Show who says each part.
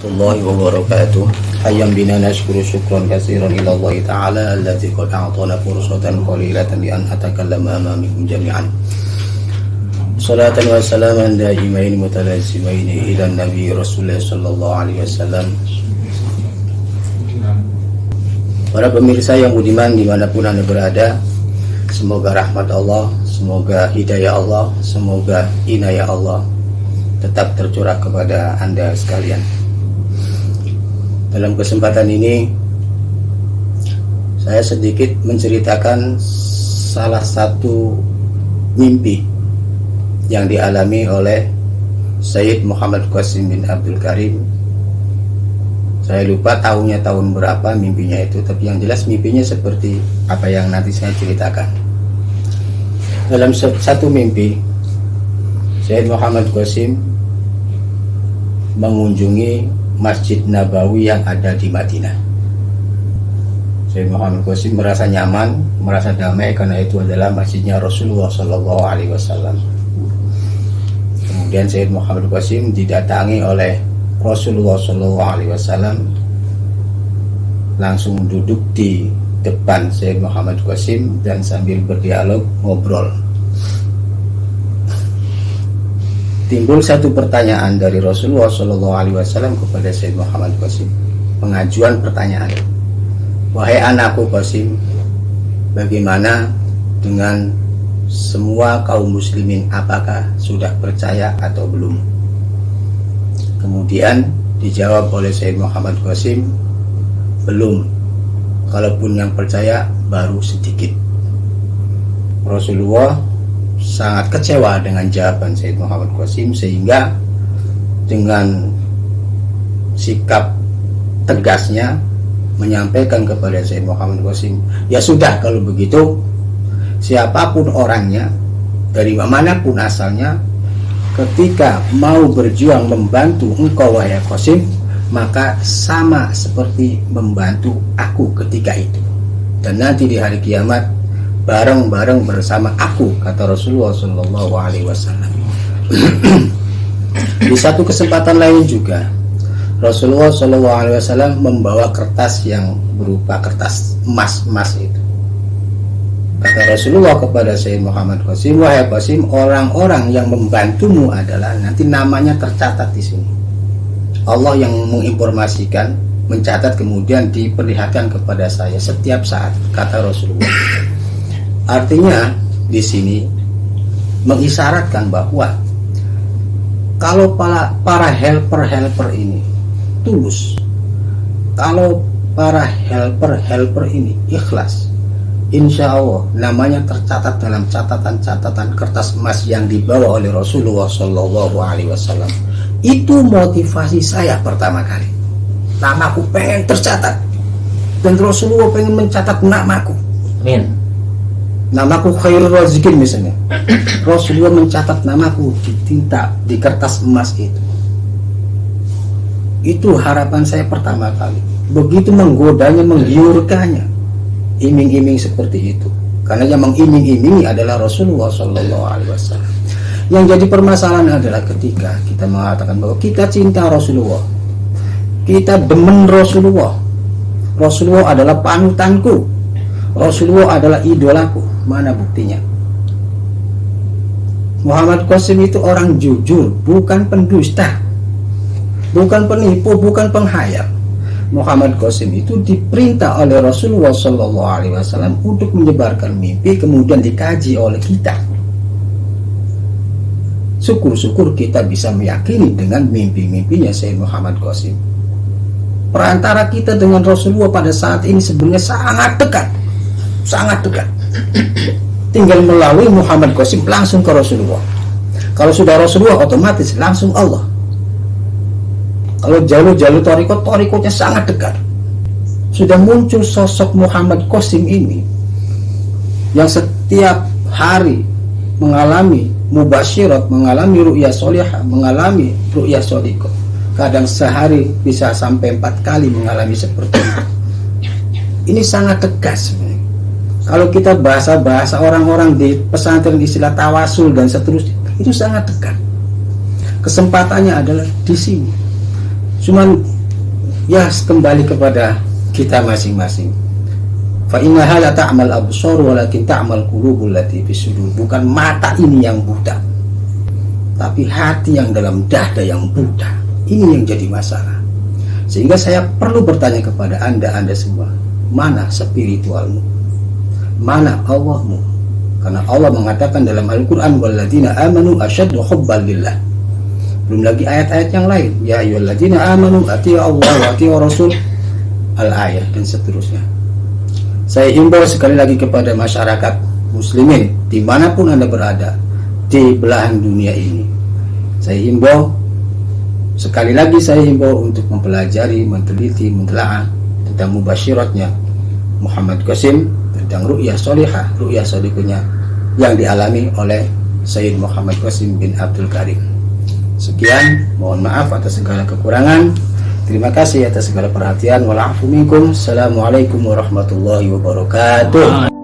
Speaker 1: الله وبركاته حيا بنا نشكر شكرا كثيرا إلى الله تعالى الذي قد أعطانا فرصة قليلة لأن أتكلم أمامكم جميعا صلاة وسلاما دائمين متلازمين إلى النبي رسول الله صلى الله عليه وسلم. Para pemirsa yang budiman dimanapun Anda berada, semoga rahmat Allah, semoga hidayah Allah, semoga inayah Allah tetap tercurah kepada Anda sekalian. Dalam kesempatan ini saya sedikit menceritakan salah satu mimpi yang dialami oleh Sayyid Muhammad Qasim bin Abdul Karim. Saya lupa tahunnya tahun berapa mimpinya itu, tapi yang jelas mimpinya seperti apa yang nanti saya ceritakan. Dalam satu mimpi, Sayyid Muhammad Qasim mengunjungi Masjid Nabawi yang ada di Madinah. Sayyid Muhammad Qasim merasa nyaman, merasa damai karena itu adalah masjidnya Rasulullah Sallallahu Alaihi Wasallam. Kemudian Sayyid Muhammad Qasim didatangi oleh Rasulullah Sallallahu Alaihi Wasallam, langsung duduk di depan Sayyid Muhammad Qasim dan sambil berdialog ngobrol. Timbul satu pertanyaan dari Rasulullah Sallallahu Alaihi Wasallam kepada Sayyid Muhammad Qasim. Pengajuan pertanyaan, wahai anakku Qasim, bagaimana dengan semua kaum muslimin, apakah sudah percaya atau belum? Kemudian dijawab oleh Sayyid Muhammad Qasim, belum, kalaupun yang percaya baru sedikit. Rasulullah sangat kecewa dengan jawaban Sayyid Muhammad Qasim, sehingga dengan sikap tegasnya menyampaikan kepada Sayyid Muhammad Qasim, ya sudah kalau begitu, siapapun orangnya, dari manapun asalnya, ketika mau berjuang membantu engkau wahai Qasim, maka sama seperti membantu aku ketika itu, dan nanti di hari kiamat bareng-bareng bersama aku, kata Rasulullah Sallallahu Alaihi Wasallam. Di satu kesempatan lain juga Rasulullah Sallallahu Alaihi Wasallam membawa kertas yang berupa kertas emas itu. Kata Rasulullah kepada Sayyid Muhammad Qasim, wahai Qasim, orang-orang yang membantumu adalah nanti namanya tercatat di sini. Allah yang menginformasikan, mencatat, kemudian diperlihatkan kepada saya setiap saat, kata Rasulullah. Artinya di sini mengisyaratkan bahwa kalau para helper ini tulus, kalau para helper ini ikhlas, insya Allah namanya tercatat dalam catatan kertas emas yang dibawa oleh Rasulullah Sallallahu Alaihi Wasallam. Itu motivasi saya pertama kali. Namaku pengen tercatat, dan Rasulullah pengen mencatat namaku.
Speaker 2: Amin.
Speaker 1: Namaku Khairul Razikin misalnya, Rasulullah mencatat namaku di tinta, di kertas emas itu. Itu harapan saya pertama kali. Begitu menggodanya, menggiurkannya, iming-iming seperti itu. Karena yang mengiming-imingi adalah Rasulullah Sallallahu Alaihi Wasallam. Yang jadi permasalahan adalah ketika kita mengatakan bahwa kita cinta Rasulullah, kita demen Rasulullah, Rasulullah adalah panutanku, Rasulullah adalah idolaku. Mana buktinya? Muhammad Qasim itu orang jujur, bukan pendusta, bukan penipu, bukan penghayal. Muhammad Qasim itu diperintah oleh Rasulullah Sallallahu Alaihi Wasallam untuk menyebarkan mimpi, kemudian dikaji oleh kita. Syukur-syukur kita bisa meyakini dengan mimpi-mimpinya Sayyid Muhammad Qasim. Perantara kita dengan Rasulullah pada saat ini sebenarnya sangat dekat, sangat dekat. Tinggal melalui Muhammad Qasim langsung ke Rasulullah. Kalau sudah Rasulullah, otomatis langsung Allah. Kalau jalur-jalur torikotnya sangat dekat. Sudah muncul sosok Muhammad Qasim ini yang setiap hari mengalami mubasyirat, mengalami ru'yah solihah, mengalami ru'yah sodikoh. Kadang sehari bisa sampai 4 kali mengalami seperti itu. Ini sangat tegas. Kalau kita bahasa orang-orang di pesantren, istilah tawasul dan seterusnya, itu sangat dekat. Kesempatannya adalah di sini. Cuman Ya, kembali kepada kita masing-masing. Fa innaha la ta'mal absar walakin ta'mal qulubul lati fis sudur. Bukan mata ini yang buta, tapi hati yang dalam dada yang buta. Ini yang jadi masalah. Sehingga saya perlu bertanya kepada Anda semua, mana spiritualmu? Mana Allahmu? Karena Allah mengatakan dalam Al-Quran, walladzina amanu asyaddu hubban lillah. Belum lagi ayat-ayat yang lain, ya ayyuhalladzina amanu atii'u Allah wa atii'u Rasul, al-ayat dan seterusnya. Saya himbau sekali lagi kepada masyarakat muslimin dimanapun Anda berada di belahan dunia ini. Saya himbau sekali lagi, saya himbau untuk mempelajari, meneliti, mentelaah tentang mubasyiratnya Muhammad Qasim, tentang ru'yah solihah, ru'yah solihahnya yang dialami oleh Sayyid Muhammad Qasim bin Abdul Karim. Sekian, mohon maaf atas segala kekurangan. Terima kasih atas segala perhatian. Wal afu minkum. Assalamualaikum warahmatullahi wabarakatuh.